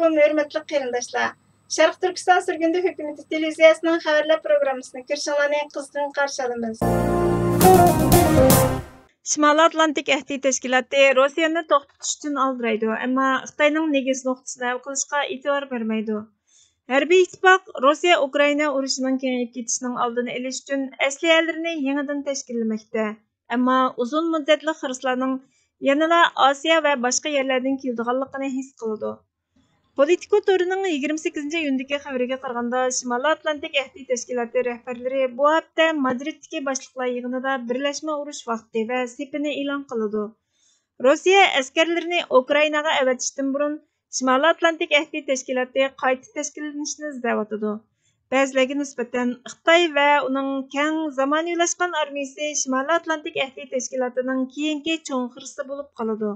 Assalamualaikum hörmətli qərindaşlar. Şərq Türkistan sürgündə hökuməti televiziyasının xəbərlər proqramısını görüşənlərni qızğın qarşı alırıq. Şimali Atlantik Əhdi Təşkilatı Rusiyani to'xtatishdan aldiraydi, ammo Xitoyning negiz nuqtasini hal qilishga e'tibor bermaydi. Hərbiy ittifoq Rossiya Ukraina urushining kengayib ketishining oldini olish uchun asliyalarini yangidan tashkillamoqda. Ammo uzun muddatli xiristlarning yanada Osiyo va boshqa yerlardan keladiganligini his qiladi. Politiko to'rining 28 iyundagi xabariga qaraganda, Shimoliy Atlantik Əhdi Təşkilatı rəhbərləri bu hafta Madriddagi boshliqlar yig'inida birlashma urush vaqti va sepini e'lon qiladi. Rossiya askarlarini Ukrainaga avatishdan burun Shimoliy Atlantik Əhdi Təşkilatı qayta tashkillanishni izlayotidi. Ba'zilarga nisbatan Xitoy va uning keng zamonaviylashgan armiyasi Shimoliy Atlantik Əhdi Təşkilatıning keyingi cho'ng xirisi bo'lib qoladi.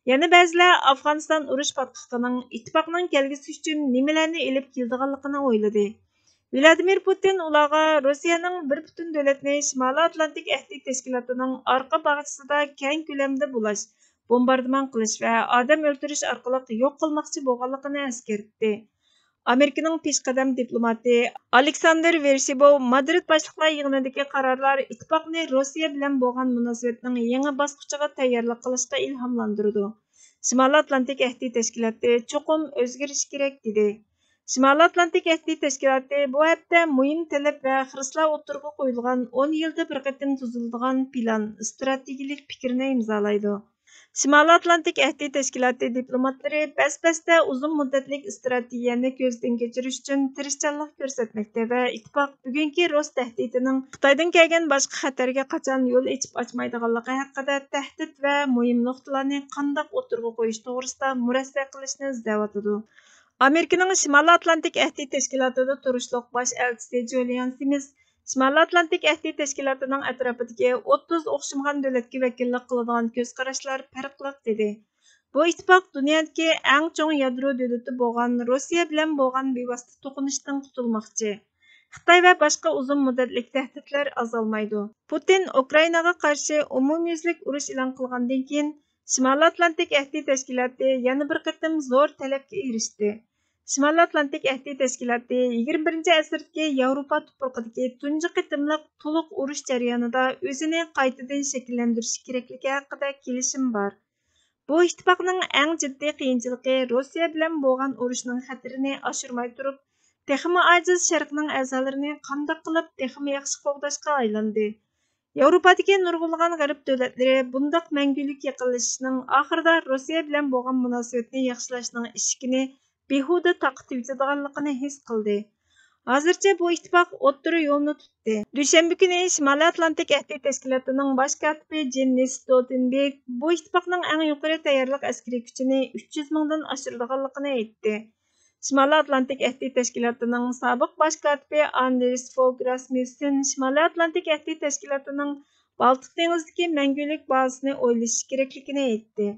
Yana ba'zilar Afg'oniston urush patqiqining ittifoqning kelgusi uchun nimalarni elib keladiganligini o'yladi. Vladimir Putin ularga Rossiyaning bir butun davlatni Shimoliy Atlantik Əhdi Təşkilatıning orqa bag'chisida keng ko'lamda bulash, bombardimon qilish va odam o'ldirish orqali yo'q qilmoqchi bo'lganligini eskartdi. Amerikaning peshqadam diplomati Alexander Vershibov Madrid boshliqlar yig'inidagi qarorlar ittifoqni Rossiya bilan bo'lgan munosabatning yangi bosqichiga tayyorlik qilishga ilhomlantirdi. Shimoliy Atlantik Əhdi Təşkilatı cho'qim o'zgarish kerak dedi. Shimoliy Atlantik Əhdi Təşkilatı bu hafta muhim talab va xiristlar o'tirg'i qo'yilgan 10 yilda bir qatim tuziladigan plan, strategik fikrni imzolaydi. Shimoliy Atlantik Əhdi Təşkilatı diplomatlari bas-basda uzun muddatlik strategiyani ko'zdan kechirish uchun tirishchanlik ko'rsatmoqda va ittifoq bugungi Rus tahdidining Xitoydan kelgan boshqa xatarga qachon yo'l ochmaydiganligi haqida tahdid va muhim nuqtalarni qandoq o'tirg'i qo'yish to'g'risida murassa qilishni izlayotidi. Amerikaning Shimoliy Atlantik Əhdi Təşkilatida turishliq bosh elchisi Julian Simmons Shimoliy Atlantik Əhdi Təşkilatıning atrofidagi 30 o'xshamagan davlatga vakillik qiladigan ko'z qarashlar farqli dedi. Bu ittifoq dunyodagi eng cho'ng yadro davlati bo'lgan Rossiya bilan bo'lgan bevosita to'qinishdan qutulmoqchi. Xitoy va boshqa uzun muddatli tahdidlar azalmaydi. Putin Ukrainaga qarshi umumyuzlik urush e'lon qilgandan keyin Shimoliy Atlantik Əhdi Təşkilatı yana bir qatim zo'r talabga erishdi. Shimoliy Atlantik Əhdi Təşkilatı 21-asrdagi Yevropa tuprog'idagi tunji qatimliq to'liq urush jarayonida o'zini qaytadan shakllantirish kerakligi haqida kelishim bor. Bu ittifoqning eng jiddiy qiyinchiligi Rossiya bilan bo'lgan urushning xatirini oshirmay turib, texmi ojiz sharqning a'zolarini qanday qilib texmi yaxshi qo'g'dashga aylandi. Yevropadagi nurg'unlagan g'arb davlatlari bundoq mangulik yaqinlashishning oxirida Rossiya bilan bo'lgan munosabatni yaxshilashning ishkini behuda taqib yetadiganligini his qildi. Hozircha bu ittifoq o'ttiri yo'lni tutdi. Dushanba kuni Shimoliy Atlantik Əhdi Təşkilatıning bosh kotibi Jens Stoltenberg bu ittifoqning eng yuqori tayyorlik askariy kuchini 300 mingdan oshiradiganligini aytdi. Shimoliy Atlantik Əhdi Təşkilatıning sobiq bosh kotibi Anders Fogh Rasmussen Shimoliy Atlantik Əhdi Təşkilatıning Baltik dengizidagi mangulik bazasini o'ylash kerakligini aytdi.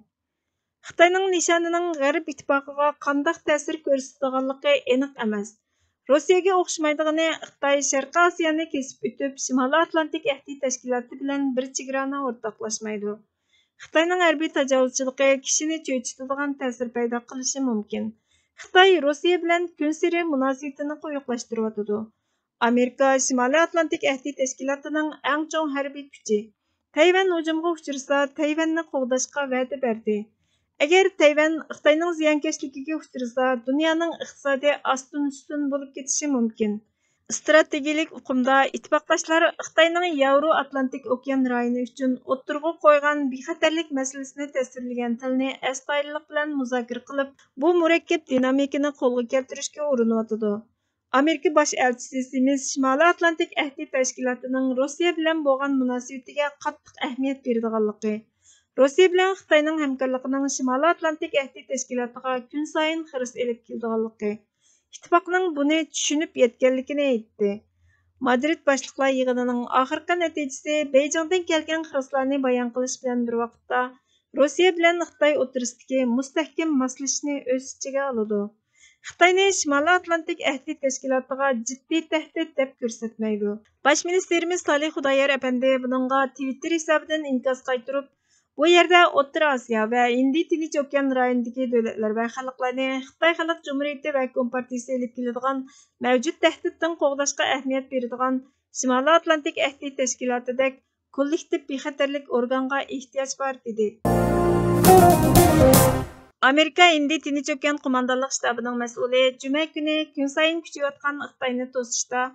Xitoyning nishonining G'arb ittifoqiga qanday ta'sir ko'rsatadiganligi aniq emas. Rossiyaga o'xshamaydigani Xitoy Sharqiy Osiyoni kesib o'tib, Shimoliy Atlantik Əhdi Təşkilatı bilan bir chegarani o'rtoqlashmaydi. Xitoyning harbiy tajovuzchiligi kishini cho'chitadigan ta'sir paydo qilishi mumkin. Xitoy Rossiya bilan kunsiri munosabatini quyuqlashtiryotidi. Amerika Shimoliy Atlantik Əhdi Təşkilatıning eng cho'ng harbiy kuchi. Tayvan hujumga uchrasa, Tayvanni qo'g'dashga va'da berdi. Agar Tayvan Xitoyning ziyonkashligiga uchrasa, dunyoning iqtisodiy ostin-ustun bo'lib ketishi mumkin. Strategik uqumda ittifoqdoshlar Xitoyning Yevro-Atlantik okean rayoni uchun o'tirg'i qo'ygan bexatarlik masalasini tasvirlagan tilni astoydillik bilan muzokara qilib, bu murakkab dinamikani qo'lga keltirishga urinyotidi. Amerika bosh elchisi Simmons Shimoliy Atlantik Əhdi Təşkilatıning Rossiya bilan bo'lgan munosabatiga qattiq ahamiyat beradiganligi, Rossiya bilan Xitoyning hamkorligining Shimoliy Atlantik Əhdi Təşkilatıga kun sayin xiris elib keladiganligi, ittifoqning buni tushunib yetganligini aytdi. Madrid boshliqlar yig'inining oxirgi natijasi Beyjingdan kelgan xiristlarni bayon qilish bilan bir vaqtda Rossiya bilan Xitoy o'rtasidagi mustahkam moslashishni o'z ichiga oladi. Xitoyni Shimoliy Atlantik Əhdi Təşkilatıga jiddiy tahdid deb ko'rsatmaydi. Bosh ministerimiz Salih Xudoyor apandi buningga Twitter hisobidan inkos qaytirib, Bu yerdə O'rta Asiya və Hind Tinch okean rayonidagi dövlətlər və xalqlarni Xitoy Xalq Cumhuriyeti və Kompartiyası elib keladigan mavjud təhdiddən qoğdashqa əhmiyyət beradigan Şimali Atlantik Əhdi Təşkilatidək kollektiv bexatarlik orqanğa ehtiyoc var dedi. Amerika Hind Tinch okean qo'mondonlik shtabining mas'uli juma kuni kun sayin kuchayotgan Xitoyni to'sishda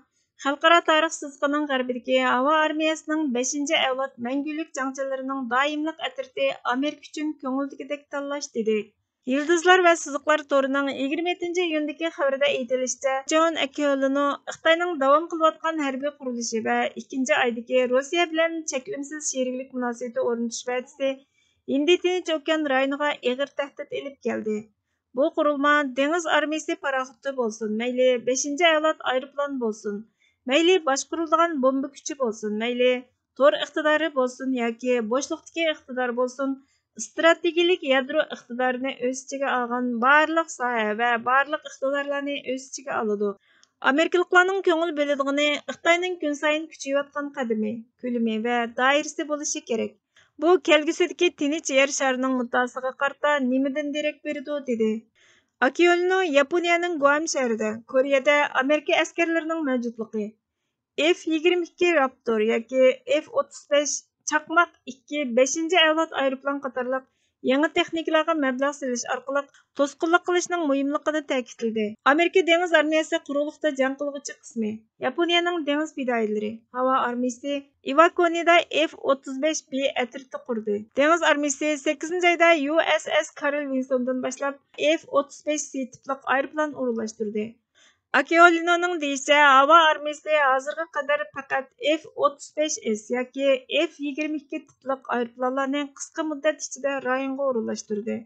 xalqaro tarix siziqining g'arbidagi havo armiyasining 5-avlod mangulik jangchilarining doimliq atriti Amerika uchun ko'ngildagidek tanlash dedi. Yıldızlar və Sızıqlar toruning 27-iyundagi xabarida aytilishicha, John Akeolino Xitoyning davom qilayotgan harbiy qurilishi va 2-oydagi Rossiya bilan cheklimsiz sheriklik munosabati o'rnatish va'dasi Hind Tinch okean rayoniga og'ir tahdid elib keldi. Bu qurilma dengiz armiyasi paraxoti bo'lsin, mayli 5-avlod aeroplan bo'lsin, mayli boshqariladigan bomba kuchi bo'lsin, mayli tor iqtidori bo'lsin yoki bo'shliqdagi iqtidor bo'lsin, strategik yadro iqtidorini o'z ichiga olgan barliq soha va barliq iqtidorlarni o'z ichiga oladi. Amerikaliklarning ko'ngil bo'ladigan Xitoyning kun sayin kuchayotgan qadami, ko'lami va doirasi bo'lishi kerak. Bu kelgusidagi tinch yer sharining muddosiga qarata nimadan derak beradi dedi. Akeolino Yaponiyaning Guam shahrida Koreyada Amerika askarlarining mavjudligi, F-22 Raptor yoki F-35 Chaqmaq 2 5-avlod aeroplan qatorliq yangi texnikalarga mablag' selish orqali to'sqinlik qilishning muhimligini ta'kidladi. Amerika dengiz armiyasi quruqlikda jang qiluvchi qismi, Yaponiyaning dengiz fidoyilari, havo armiyasi Iwakonida F-35B atriti qurdi. Dengiz armiyasi 8-oyda USS Carl Winston'dan boshlab F-35C tipli aeroplan o'rnashtirdi. Akeolinoning deyishicha, havo armiyasi hozirga qadar faqat F-35S yoki F-22 tipli aeroplanlarni qisqa muddat ichida rayonga o'rnashtirdi.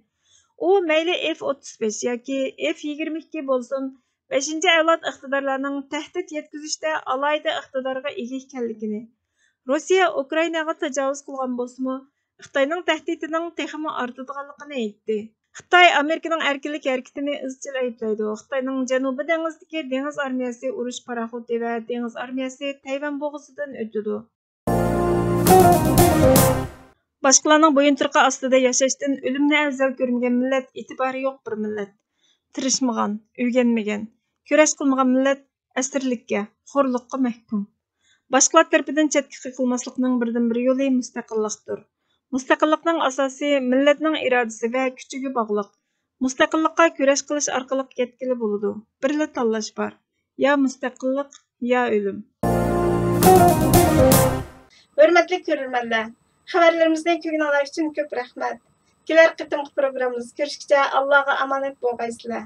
U mayli F-35 yoki F-22 bo'lsin, 5-avlod iqtidorlarning tahdid yetkazishda alohida iqtidorga ega ekanligini, Rossiya Ukrainaga tajovuz qilgan bo'lsa-mu, Xitoyning tahdidining texmi ortadiganligini aytdi. Xitoy Amerikaning erkinlik harakatini izchil ayblaydi. Xitoyning Janubiy dengizdagi dengiz armiyasi urush paraxoti va dengiz armiyasi Tayvan bo'g'uzidan o'tadi. Boshqalarning bo'yintirqi ostida yashashdan o'limni afzal ko'rmagan millat e'tibori yo'q bir millat. Tirishmagan, o'rganmagan, kurash qilmagan millat asirlikka, xo'rliqqa mahkum. Boshqalar tarafidan chetga qiqilmaslikning birdan-bir yo'li mustaqillikdir. Mustaqillikning asosi millatning irodasi va kuchiga bog'liq. Mustaqillikqa kurash qilish orqali yetkili bo'ladi. Birla tanlash bor. Ya mustaqillik, ya o'lim. Hurmatli ko'ruvchilar, xabarlarimizni ko'rganlar uchun ko'p rahmat. Kelar qitimli programmamizda ko'rishguncha Allohga omonat bo'lgaysizlar.